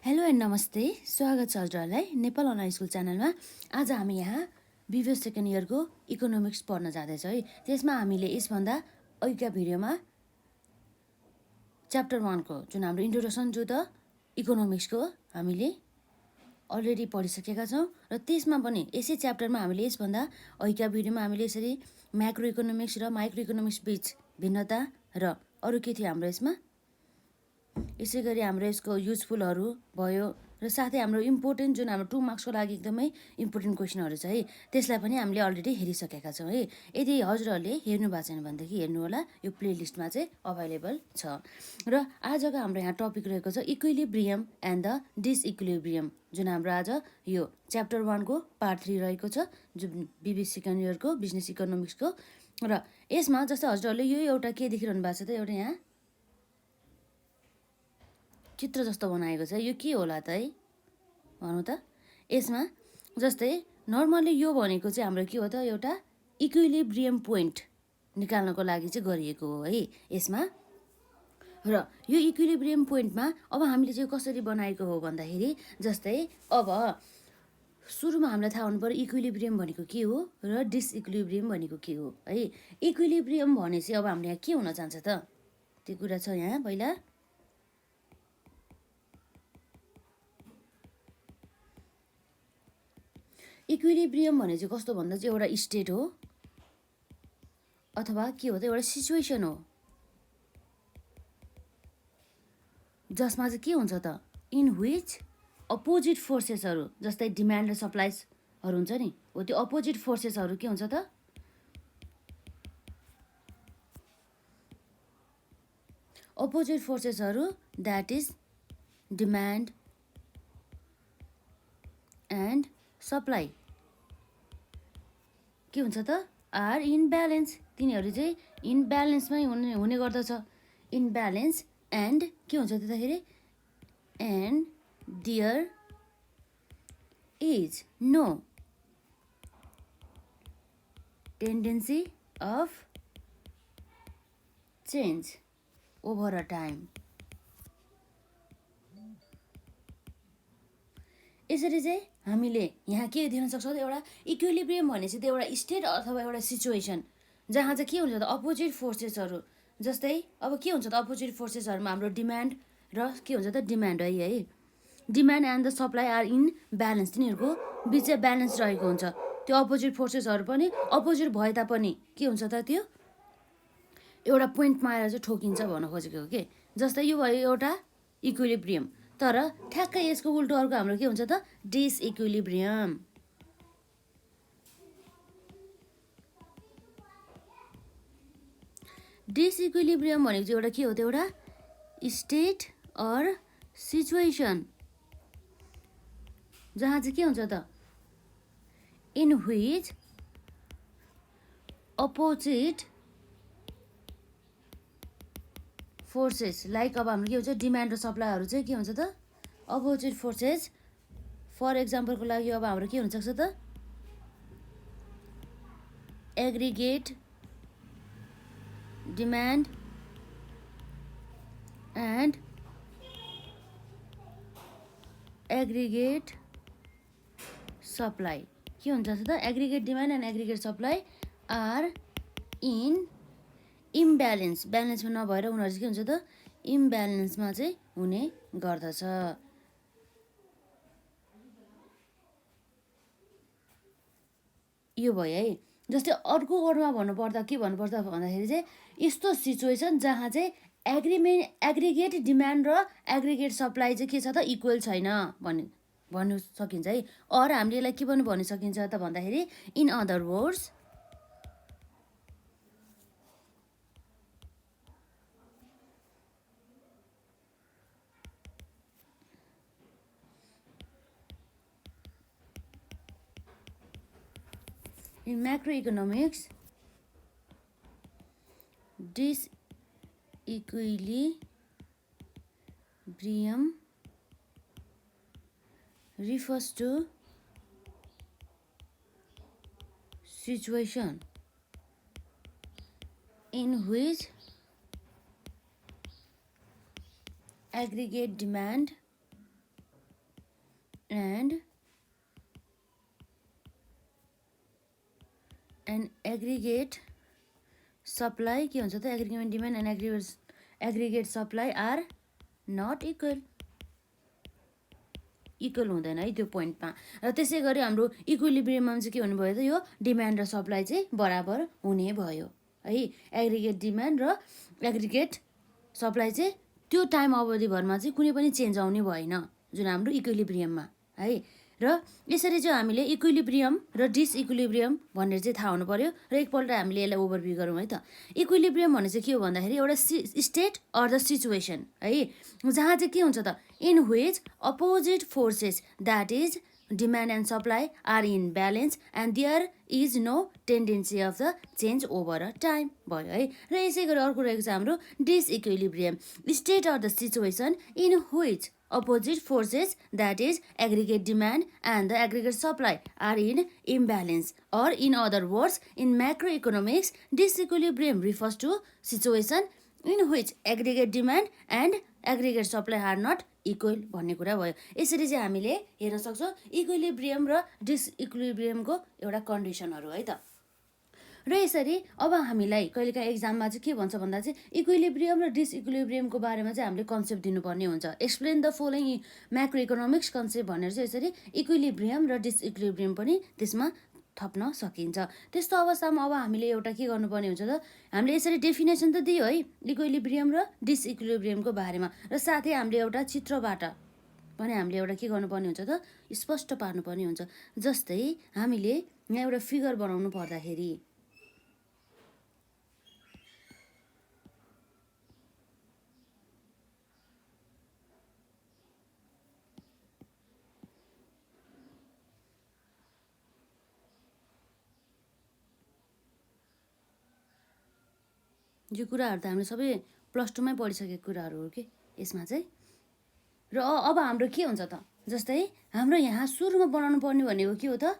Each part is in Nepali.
हेलो एन्ड नमस्ते, स्वागत छ हजुरहरूलाई नेपाल अनलाइन स्कुल च्यानलमा। आज हामी यहाँ बिबिए सेकेन्ड इयरको इकोनोमिक्स पढ्न जाँदैछौँ है। त्यसमा हामीले यसभन्दा अघिका भिडियोमा च्याप्टर 1 को जुन हाम्रो इन्ट्रोडक्सन टु द इकोनोमिक्सको हामीले अलरेडी पढिसकेका छौँ र त्यसमा पनि यसै च्याप्टरमा हामीले यसभन्दा अघिका भिडियोमा हामीले यसरी म्याक्रो इकोनोमिक्स र माइक्रो इकोनोमिक्स बिच भिन्नता र अरू के थियो हाम्रो यसमा, यसै गरी हाम्रो यसको युजफुलहरू भयो र साथै हाम्रो इम्पोर्टेन्ट जुन हाम्रो 2 मार्क्सको लागि एकदमै इम्पोर्टेन्ट क्वेसनहरू छ है, त्यसलाई पनि हामीले अलरेडी हेरिसकेका छौँ है। यदि हजुरहरूले हेर्नु भएको छैन भनेदेखि हेर्नुहोला, यो प्लेलिस्टमा चाहिँ अभाइलेबल छ। र आजको हाम्रो यहाँ टपिक रहेको छ इक्विलिब्रियम एन्ड द डिसइक्विलिब्रियम, जुन हाम्रो आज यो च्याप्टर 1 को पार्ट 3 रहेको छ, जुन बिबी सेकेन्ड इयरको बिजनेस इकोनोमिक्सको। र यसमा जस्तै हजुरहरूले यो एउटा के देखिरहनु भएको छ त, एउटा यहाँ चित्र जस्तो बनाएको छ, यो के होला त है भनौँ त। यसमा जस्तै नर्मली यो भनेको चाहिँ हाम्रो के हो त, एउटा इक्विलिब्रियम पोइन्ट निकाल्नको लागि चाहिँ गरिएको हो है यसमा। र यो इक्विलिब्रियम पोइन्टमा अब हामीले चाहिँ कसरी बनाएको हो भन्दाखेरि, जस्तै अब सुरुमा हामीलाई थाहा हुनु पर्यो इक्विलिब्रियम भनेको के हो र डिसइक्विलिब्रियम भनेको के हो है। इक्विलिब्रियम भनेपछि अब हाम्रो यहाँ के हुन जान्छ त, त्यो कुरा छ यहाँ पहिला। इक्विलिब्रियम भने चाहिँ कस्तो भन्दा चाहिँ एउटा स्टेट हो अथवा के हो त, एउटा सिचुएसन हो जसमा चाहिँ के हुन्छ त, इन विच अपोजिट फोर्सेसहरू जस्तै डिमान्ड र सप्लाइजहरू हुन्छ नि, हो त्यो अपोजिट फोर्सेसहरू के हुन्छ त, अपोजिट फोर्सेसहरू that is demand and supply के हुन्छ त, आर इन ब्यालेन्स, तिनीहरू चाहिँ इन ब्यालेन्समै हुने गर्दछ। इन ब्यालेन्स एन्ड के हुन्छ त्यताखेरि, and there is no tendency of change over a time. यसरी चाहिँ हामीले यहाँ के दिन सक्छौँ त, एउटा इक्विलिब्रियम भने चाहिँ त्यो एउटा स्टेट अथवा एउटा सिचुएसन जहाँ चाहिँ के हुन्छ त, अपोजिट फोर्सेसहरू जस्तै अब के हुन्छ त, अपोजिट फोर्सेसहरूमा हाम्रो डिमान्ड र के हुन्छ त, डिमान्ड है, demand and the supply are in balance, तिनीहरूको बिच चाहिँ ब्यालेन्स रहेको हुन्छ। त्यो अपोजिट फोर्सेसहरू पनि अपोजिट भए तापनि के हुन्छ त, त्यो एउटा पोइन्टमा आएर चाहिँ ठोकिन्छ भन्न खोजेको हो कि। जस्तै यो भयो एउटा इक्विलिब्रियम, तर ठ्याक्कै यसको उल्टो अर्को हाम्रो के हुन्छ त, डिसइक्विलिब्रियम। डिसइक्विलिब्रियम भनेको चाहिँ एउटा के हो त, एउटा स्टेट अर सिचुएसन जहाँ चाहिँ के हुन्छ त, in which opposite forces, like अब हाम्रो के हुन्छ डिमान्ड र सप्लाईहरू चाहिँ के हुन्छ त, अपोजिट फोर्सेस। फर इक्जाम्पलको लागि अब हाम्रो के हुनसक्छ त, aggregate demand and aggregate supply के हुन्छ त, aggregate demand and aggregate supply are in imbalance, ब्यालेन्समा नभएर उनीहरू चाहिँ के हुन्छ त, इम्ब्यालेन्समा चाहिँ हुने गर्दछ। यो भयो है। जस्तै अर्को वर्डमा भन्नुपर्दा के भन्नुपर्छ भन्दाखेरि चाहिँ यस्तो सिचुएसन जहाँ चाहिँ एग्रिगेट डिमान्ड र एग्रिगेट सप्लाई चाहिँ के छ त, इक्वल छैन भन्नु सकिन्छ है। अर हामीले यसलाई के पनि भन्न सकिन्छ त भन्दाखेरि, in other words in macroeconomics, disequilibrium refers to situation in which aggregate demand and aggregate supply के हुन्छ त aggregate demand and aggregate supply are not equal हुँदैन है त्यो पोइन्टमा। र त्यसै गरी हाम्रो इक्विलिब्रियममा चाहिँ के हुनुभयो त यो डिमान्ड र सप्लाई चाहिँ बराबर हुने भयो है। एग्रिगेट डिमान्ड र एग्रिगेट सप्लाई चाहिँ त्यो टाइम अवधिभरमा चाहिँ कुनै पनि चेन्ज आउने भएन जुन हाम्रो इक्विलिब्रियममा है। र यसरी चाहिँ हामीले इक्विलिब्रियम र डिसइक्विलिब्रियम भनेर चाहिँ थाहा हुनु पर्यो। र एकपल्ट हामीले यसलाई ओभरभ्यू गरौँ है त। इक्विलिब्रियम भने चाहिँ के हो भन्दाखेरि एउटा स्टेट अर द सिचुएसन है, जहाँ चाहिँ के हुन्छ त in which opposite forces that is demand and supply are in balance and there is no tendency of the change over a time भयो है। र यसै गरी अर्को रहेको छ हाम्रो disequilibrium, state or the situation in which opposite forces that is aggregate demand and the aggregate supply are in imbalance, or in other words in macroeconomics disequilibrium refers to situation in which aggregate demand and aggregate supply are not equal भन्ने कुरा भयो। यसरी चाहिँ हामीले हेर्न सक्छौँ इक्विलिब्रियम र डिसइक्विलिब्रियमको एउटा कन्डिसनहरू है त। र यसरी अब हामीलाई कहिलेकाहीँ एक्जाममा चाहिँ के भन्छ भन्दा चाहिँ इक्विलिब्रियम र डिसइक्विलिब्रियमको बारेमा चाहिँ हामीले कन्सेप्ट दिनुपर्ने हुन्छ। Explain the following macro economics concept भनेर चाहिँ यसरी इक्विलिब्रियम र डिसइक्विलिब्रियम पनि त्यसमा थप्न सकिन्छ। त्यस्तो अवस्थामा अब हामीले एउटा के गर्नुपर्ने हुन्छ त, हामीले यसरी डेफिनेसन त दियो है इक्विलिब्रियम र डिसइक्विलिब्रियमको बारेमा, र साथै हामीले एउटा चित्रबाट पनि हामीले एउटा के गर्नुपर्ने हुन्छ त स्पष्ट पार्नुपर्ने हुन्छ। जस्तै हामीले यहाँ एउटा फिगर बनाउनु पर्दाखेरि यो कुराहरू त हामीले सबै प्लस टूमै पढिसकेको कुराहरू हो कि यसमा चाहिँ। र अब हाम्रो के हुन्छ त, जस्तै हाम्रो यहाँ सुरुमा बनाउनु पर्ने भनेको के हो त,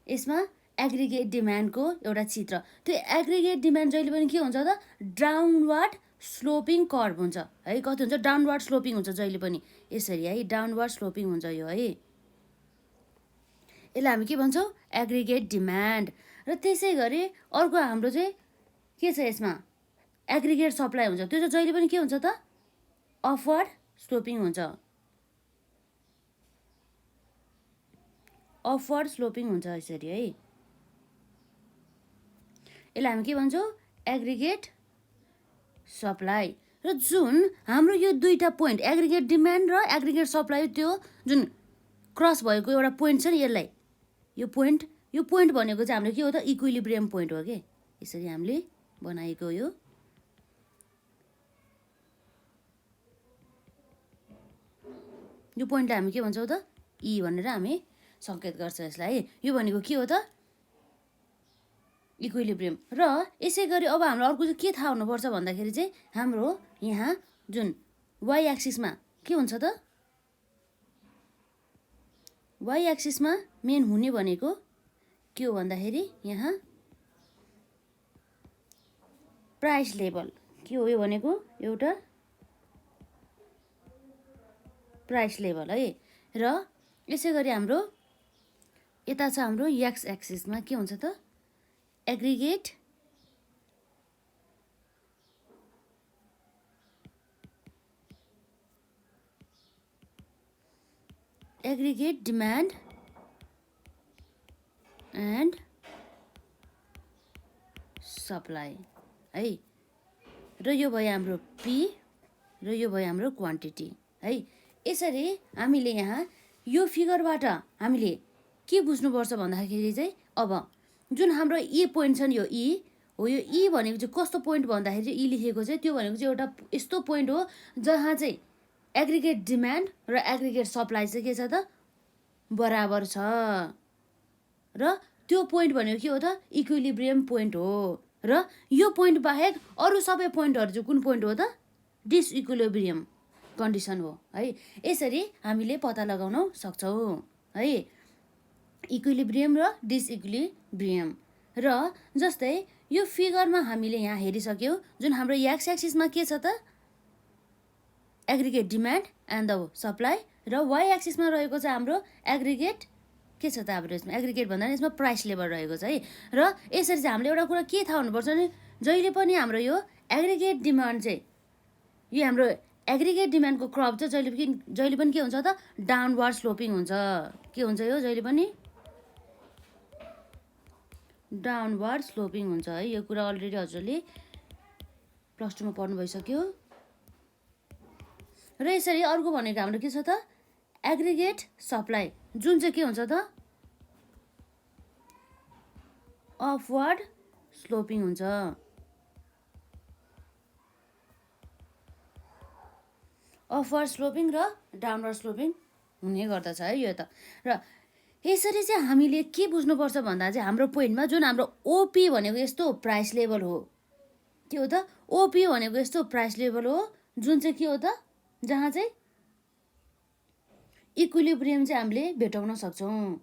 यसमा एग्रिगेट डिमान्डको एउटा चित्र। त्यो एग्रिगेट डिमान्ड जहिले पनि के हुन्छ त डाउनवार्ड स्लोपिङ कर्भ हुन्छ है। कति हुन्छ डाउनवार्ड स्लोपिङ हुन्छ जहिले पनि यसरी है, डाउनवार्ड स्लोपिङ हुन्छ यो है। यसलाई हामी के भन्छौँ एग्रिगेट डिमान्ड। र त्यसै गरी अर्को हाम्रो चाहिँ के छ यसमा एग्रिगेट सप्लाई हुन्छ, त्यो चाहिँ जहिले पनि के हुन्छ त अपवर्ड स्लोपिङ हुन्छ, अपवर्ड स्लोपिङ हुन्छ यसरी है। यसलाई हामी के भन्छौँ एग्रिगेट सप्लाई। र जुन हाम्रो यो दुईटा पोइन्ट एग्रिगेट डिमान्ड र एग्रिगेट सप्लाई त्यो जुन क्रस भएको एउटा पोइन्ट छ नि, यसलाई यो पोइन्ट भनेको चाहिँ हाम्रो के हो त इक्विलिब्रियम पोइन्ट हो कि यसरी हामीले बनाएको यो पोइन्टलाई हामी के भन्छौँ त ई भनेर हामी सङ्केत गर्छ यसलाई है। यो भनेको के हो त इक्विलिब्रियम। र यसै गरी अब हाम्रो अर्को चाहिँ के थाहा हुनुपर्छ भन्दाखेरि चाहिँ हाम्रो यहाँ जुन वाइ एक्सिसमा के हुन्छ त, वाइ एक्सिसमा मेन हुने भनेको के हो भन्दाखेरि यहाँ प्राइस लेभल के हो, यो भनेको एउटा प्राइस लेभल है। र यसै गरी हाम्रो यता छ हाम्रो एक्स एक्सिसमा के हुन्छ त एग्रिगेट डिमान्ड एन्ड सप्लाई है। र यो भयो हाम्रो पी र यो भयो हाम्रो क्वान्टिटी है। यसरी हामीले यहाँ यो फिगरबाट हामीले के बुझ्नुपर्छ भन्दाखेरि चाहिँ अब जुन हाम्रो ई पोइन्ट छ नि यो ई हो, यो ई भनेको चाहिँ कस्तो पोइन्ट भन्दाखेरि चाहिँ ई लेखेको चाहिँ त्यो भनेको चाहिँ एउटा यस्तो पोइन्ट हो जहाँ चाहिँ एग्रिगेट डिमान्ड र एग्रिगेट सप्लाई चाहिँ के छ त बराबर छ। र त्यो पोइन्ट भनेको के हो त इक्विलिब्रियम पोइन्ट हो। र यो पोइन्ट बाहेक अरू सबै पोइन्टहरू चाहिँ कुन पोइन्ट हो त डिसइक्विलिब्रियम कन्डिसन हो है। यसरी हामीले पत्ता लगाउन सक्छौँ है इक्विलिब्रियम र डिसइक्विलिब्रियम। र जस्तै यो फिगरमा हामीले यहाँ हेरिसक्यौँ जुन हाम्रो एक्स एक्सिसमा के छ त aggregate demand and the supply, र वाइ एक्सिसमा रहेको चाहिँ हाम्रो एग्रिगेट के छ त हाम्रो यसमा एग्रिगेट भन्दा नि यसमा प्राइस लेभल रहेको छ है। र यसरी चाहिँ हामीले एउटा कुरा के थाहा हुनुपर्छ भने जहिले पनि हाम्रो यो एग्रिगेट डिमान्ड चाहिँ यो हाम्रो एग्रिगेट डिमान्डको क्रप चाहिँ जहिले पनि के हुन्छ त डाउनवार्ड स्लोपिङ हुन्छ। के हुन्छ यो जहिले पनि डाउनवार्ड स्लोपिङ हुन्छ है। यो कुरा अलरेडी हजुरले प्लस टूमा पढ्नु भइसक्यो। र यसरी अर्को भनेको हाम्रो के छ त एग्रिगेट सप्लाई, जुन चाहिँ के हुन्छ त अपवार्ड स्लोपिङ हुन्छ। अपवार्ड स्लोपिङ र डाउनवार्ड स्लोपिङ हुने गर्दछ है यो त। र यसरी चाहिँ हामीले के बुझ्नुपर्छ भन्दा चाहिँ हाम्रो पोइन्टमा जुन हाम्रो ओपी भनेको यस्तो प्राइस लेभल हो, के हो त ओपी भनेको यस्तो प्राइस लेभल हो जुन चाहिँ के हो त जहाँ चाहिँ इक्विलिब्रियम चाहिँ हामीले भेटाउन सक्छौँ।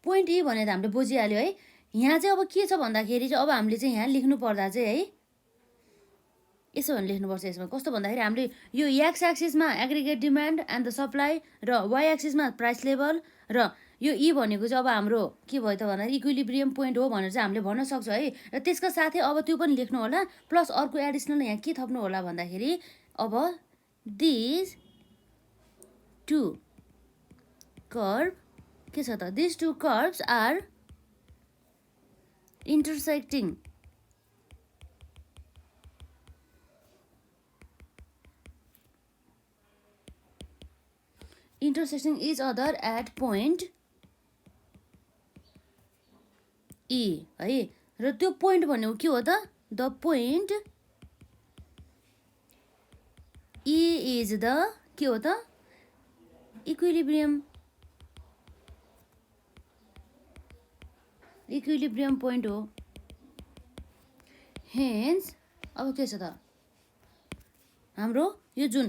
पोइन्ट ई भनेर हामीले बुझिहाल्यो है। यहाँ चाहिँ अब के छ भन्दाखेरि चाहिँ अब हामीले चाहिँ यहाँ लेख्नु पर्दा चाहिँ है यसो भने लेख्नुपर्छ। यसमा कस्तो भन्दाखेरि हामीले यो एक्स एक्सिसमा aggregate demand and the supply र वाइ एक्सिसमा प्राइस लेभल, र यो ई भनेको चाहिँ अब हाम्रो के भयो त भन्दाखेरि इक्विलिब्रियम पोइन्ट हो भनेर चाहिँ हामीले भन्न सक्छौँ है। र त्यसका साथै अब त्यो पनि लेख्नु होला, प्लस अर्को एडिसनल यहाँ के थप्नु होला भन्दाखेरि अब दिस टु कर्भ के छ त this two curves are intersecting each other at point E है। र त्यो पोइन्ट भनेको के हो त the point E is the के हो त इक्विलिब्रियम पोइन्ट हो। हेन्स अब के छ त हाम्रो यो जुन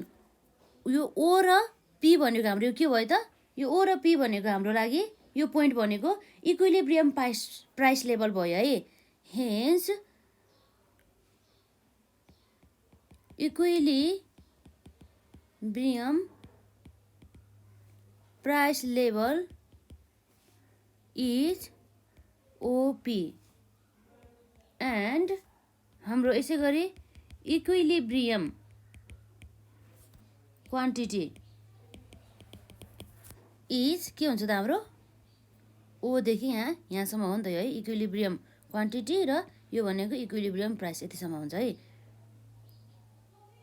यो ओ र पी भनेको हाम्रो के भयो त यो ओ र पी भनेको हाम्रो लागि यो पोइन्ट भनेको इक्विलिब्रियम प्राइस लेभल भयो है। Hence equilibrium price level is OP and हाम्रो यसै गरी इक्विलिब्रियम क्वान्टिटी इज के हुन्छ त हाम्रो ओदेखि यहाँसम्म हो नि त है इक्विलिब्रियम क्वान्टिटी, र यो भनेको इक्विलिब्रियम प्राइस यतिसम्म हुन्छ है।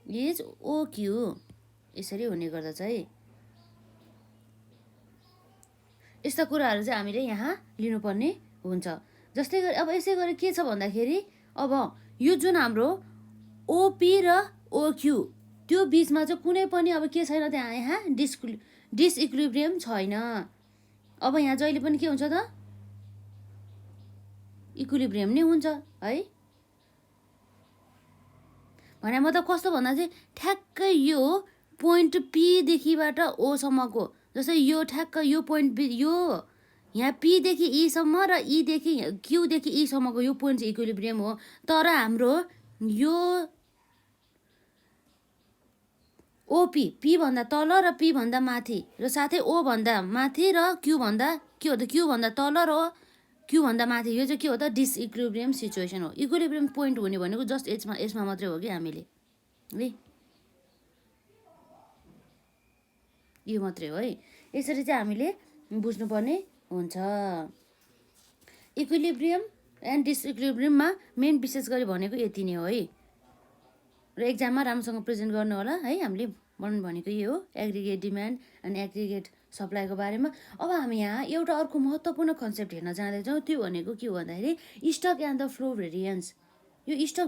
इज ओक्यू यसरी हुने गर्दछ है। यस्ता कुराहरू चाहिँ हामीले यहाँ लिनुपर्ने हुन्छ। जस्तै गरी अब यसै गरी के छ भन्दाखेरि अब यो जुन हाम्रो ओपी र ओक्यू त्यो बिचमा चाहिँ कुनै पनि अब के छैन त्यहाँ यहाँ डिसइक्विलिब्रियम छैन। अब यहाँ जहिले पनि के हुन्छ त इक्विलिब्रियम नै हुन्छ है। भने मतलब कस्तो भन्दा चाहिँ ठ्याक्कै यो पोइन्ट पीदेखिबाट ओसम्मको, जस्तै यो ठ्याक्क यो पोइन्ट यो यहाँ पीदेखि ईसम्म र ईदेखि क्यूदेखि ईसम्मको यो पोइन्ट चाहिँ इक्विलिब्रियम हो। तर हाम्रो यो ओपी पी भन्दा तल र पी भन्दा माथि र साथै ओ भन्दा माथि र क्यू भन्दा के हो त क्यू भन्दा तल र क्यू भन्दा माथि, यो चाहिँ के हो त डिसइक्विलिब्रियम सिचुएसन हो। इक्विलिब्रियम पोइन्ट हुने भनेको जस्ट यसमा मात्रै हो कि हामीले है, यो मात्रै हो है। यसरी चाहिँ हामीले बुझ्नुपर्ने हुन्छ। इक्विलिब्रियम एन्ड डिसइक्विलिब्रियममा मेन विशेष गरी भनेको यति नै हो है। र एक्जाममा राम्रोसँग प्रेजेन्ट गर्नु होला है। हामीले भन्नु भनेको यो हो एग्रिगेट डिमान्ड एन्ड एग्रिगेट सप्लाईको बारेमा। अब हामी यहाँ एउटा अर्को महत्त्वपूर्ण कन्सेप्ट हेर्न जाँदैछौँ, त्यो भनेको के हो भन्दाखेरि stock and the flow variance. यो स्टक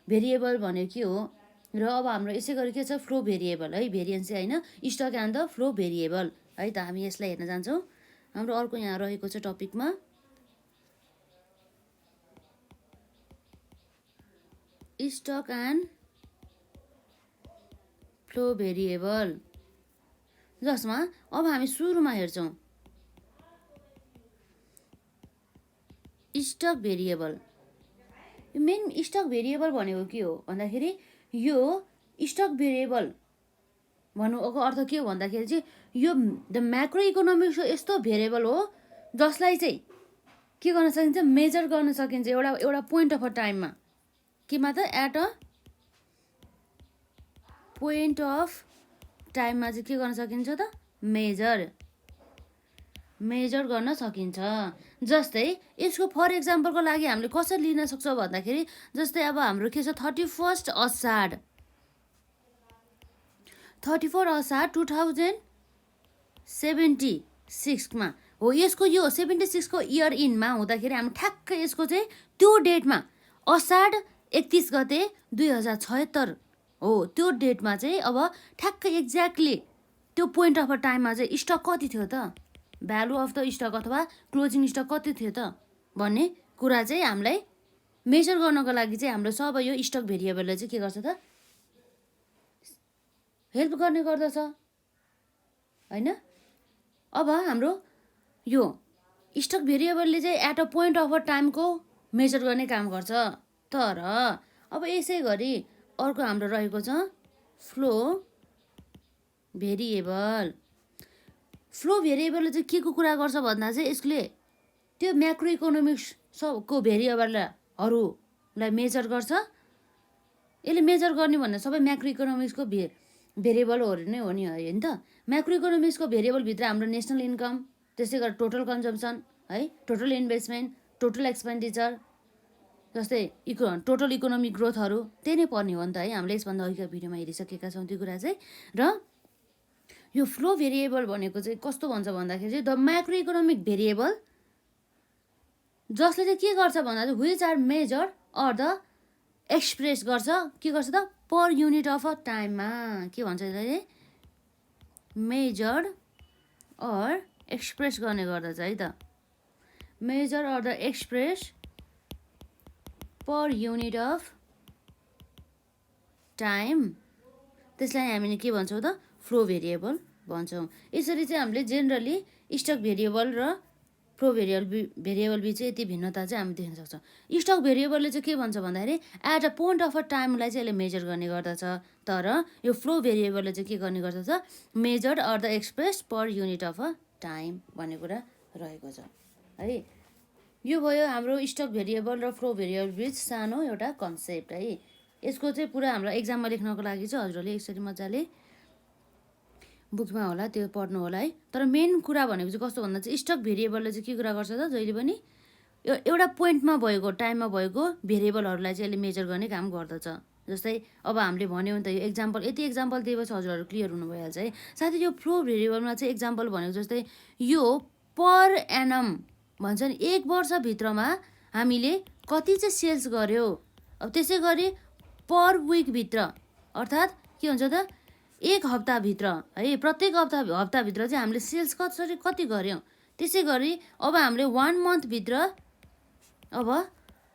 भेरिएबल भनेको के हो र अब हाम्रो यसै गरी के छ फ्लो भेरिएबल है, भेरिएन्स चाहिँ होइन, stock and the flow variable है त। हामी यसलाई हेर्न जान्छौँ। हाम्रो अर्को यहाँ रहेको छ टपिकमा स्टक एन्ड फ्लो भेरिएबल, जसमा अब हामी सुरुमा हेर्छौँ stock variable. Main stock variable भनेको के हो भन्दाखेरि यो स्टक भेरिएबल भन्नुको अर्थ के हो भन्दाखेरि चाहिँ यो द म्याक्रो इकोनोमिक्सको यस्तो भेरिएबल हो जसलाई चाहिँ के गर्न सकिन्छ, मेजर गर्न सकिन्छ एउटा पोइन्ट अफ अ टाइममा। केमा त एट अ पोइन्ट अफ टाइममा चाहिँ के गर्न सकिन्छ त, मेजर गर्न सकिन्छ। जस्तै यसको फर इक्जाम्पलको लागि हामीले कसरी लिन सक्छौँ भन्दाखेरि जस्तै अब हाम्रो के छ 31 असाढ 2076मा हो। यसको यो 76को इयर इनमा हुँदाखेरि हामी ठ्याक्कै यसको चाहिँ त्यो डेटमा असाढ 31 गते 2076 हो, त्यो डेटमा चाहिँ अब ठ्याक्कै एक्ज्याक्टली त्यो पोइन्ट अफ अ टाइममा चाहिँ स्टक कति थियो त, भ्यालु अफ द स्टक अथवा क्लोजिङ स्टक कति थियो त भन्ने कुरा चाहिँ हामीलाई मेजर गर्नको लागि चाहिँ हाम्रो सबै यो स्टक भेरिएबलले चाहिँ के गर्छ त, हेल्प गर्ने गर्दछ होइन। अब हाम्रो यो स्टक भेरिएबलले चाहिँ at a point of a टाइमको मेजर गर्ने काम गर्छ। तर अब यसै गरी अर्को हाम्रो रहेको छ फ्लो भेरिएबल। फ्लो भेरिएबलले चाहिँ के को कुरा गर्छ भन्दा चाहिँ यसले त्यो म्याक्रो इकोनोमिक्स सबको भेरिएबलहरूलाई मेजर गर्छ। यसले मेजर गर्ने भन्दा सबै म्याक्रो इकोनोमिक्सको भेरिएबलहरू नै हो नि होइन त। म्याक्रो इकोनोमिक्सको भेरिएबलभित्र हाम्रो नेसनल इन्कम, त्यसै गरी टोटल कन्जम्सन है, टोटल इन्भेस्टमेन्ट, टोटल एक्सपेन्डिचर, जस्तै टोटल इकोनोमिक ग्रोथहरू त्यही नै पर्ने हो नि त है। हामीले यसभन्दा अघिको भिडियोमा हेरिसकेका छौँ त्यो कुरा चाहिँ। र यो फ्लो भेरिएबल भनेको चाहिँ कस्तो भन्छ भन्दाखेरि चाहिँ द म्याक्रो इकोनोमिक भेरिएबल जसले चाहिँ के गर्छ भन्दा चाहिँ which are measure or the express गर्छ, के गर्छ त पर युनिट अफ अ टाइममा। के भन्छ यसलाई, मेजर अर एक्सप्रेस गर्ने गर्दछ है त, measure or the express per unit of time. त्यसलाई हामीले के भन्छौँ त, फ्लो भेरिएबल भन्छौँ। यसरी चाहिँ हामीले जेनरली स्टक भेरिएबल र फ्लो भेरिएबल बिच चाहिँ यति भिन्नता चाहिँ हामी देख्न सक्छौँ। स्टक भेरिएबलले चाहिँ के भन्छ भन्दाखेरि at a point of a टाइमलाई चाहिँ यसले मेजर गर्ने गर्दछ। तर यो फ्लो भेरिएबलले चाहिँ के गर्ने गर्दछ, measure or the express per unit of a time भन्ने कुरा रहेको छ है। यो भयो हाम्रो स्टक भेरिएबल र फ्लो भेरिएबल बिच सानो एउटा कन्सेप्ट है। यसको चाहिँ पुरा हाम्रो एक्जाममा लेख्नको लागि चाहिँ हजुरहरूले यसरी मजाले बुकमा होला त्यो पढ्नु होला है। तर मेन कुरा भनेको चाहिँ कस्तो भन्दा चाहिँ स्टक भेरिएबलले चाहिँ के कुरा गर्छ त, जहिले पनि एउटा पोइन्टमा भएको टाइममा भएको भेरिएबलहरूलाई चाहिँ यसले मेजर गर्ने काम गर्दछ। जस्तै अब हामीले भन्यौँ नि त यो एक्जाम्पल, यति एक्जाम्पल दिएपछि हजुरहरू क्लियर हुनु भइहाल्छ है। साथै यो फ्लो भेरिएबलमा चाहिँ एक्जाम्पल भनेको जस्तै यो पर एनम भन्छ नि, एक वर्षभित्रमा हामीले कति चाहिँ सेल्स गर्यो। अब त्यसै गरी पर विकभित्र अर्थात् के हुन्छ त, एक हप्ताभित्र है, प्रत्येक हप्ताभित्र चाहिँ हामीले सेल्स कति गऱ्यौँ। त्यसै गरी अब हामीले 1 मन्थभित्र अब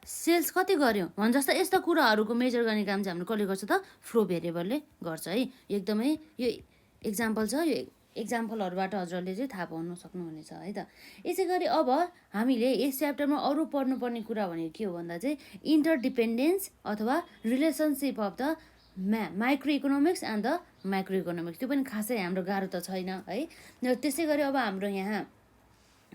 सेल्स कति गऱ्यौँ भन्छ जस्तो यस्ता कुराहरूको मेजर गर्ने काम चाहिँ हामीले कसले गर्छ त, फ्लो भेरिएबलले गर्छ है। एकदमै यो एक्जाम्पल छ, यो एक्जाम्पलहरूबाट हजुरहरूले चाहिँ थाहा पाउन सक्नुहुनेछ है त। यसै गरी अब हामीले यस च्याप्टरमा अरू पढ्नुपर्ने कुरा भनेको के हो भन्दा चाहिँ इन्टरडिपेन्डेन्स अथवा relationship of the micro economics and the micro economics. त्यो पनि खासै हाम्रो गाह्रो त छैन है। त्यसै गरी अब हाम्रो यहाँ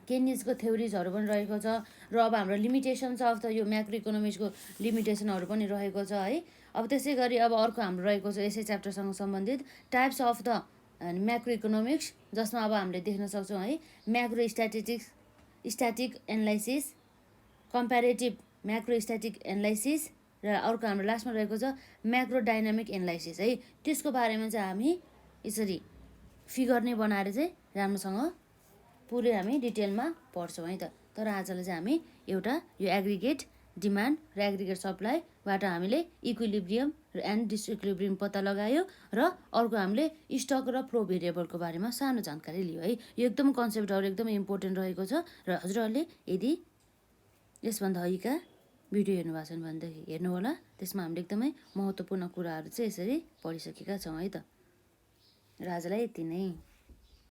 केनिजको थ्योरिजहरू पनि रहेको छ र अब हाम्रो लिमिटेसन्स अफ द यो म्याक्रो इकोनोमिक्सको लिमिटेसनहरू पनि रहेको छ है। अब त्यसै गरी अब अर्को हाम्रो रहेको छ यसै च्याप्टरसँग सम्बन्धित types of the macro economics, जसमा अब हामीले देख्न सक्छौँ है macro static analysis, comparative macro static analysis र अर्को हाम्रो लास्टमा रहेको छ म्याक्रो डाइनामिक एनालाइसिस है। त्यसको बारेमा चाहिँ हामी यसरी फिगर नै बनाएर चाहिँ राम्रोसँग पुरै हामी डिटेलमा पढ्छौँ है त। तर आजलाई चाहिँ हामी एउटा यो एग्रिगेट डिमान्ड र एग्रिगेट सप्लाईबाट हामीले इक्विलिब्रियम एन्ड डिसइक्विलिब्रियम पत्ता लगायो र अर्को हामीले स्टक र फ्लो भेरिएबलको बारेमा सानो जानकारी लियो है। यो एकदम कन्सेप्टहरू एकदमै इम्पोर्टेन्ट रहेको छ र हजुरहरूले यदि यसभन्दा अघिका भिडियो हेर्नु भएको छैन भनेदेखि हेर्नु होला। त्यसमा हामीले एकदमै महत्त्वपूर्ण कुराहरू चाहिँ यसरी पढिसकेका छौँ है त। र आजलाई यति नै।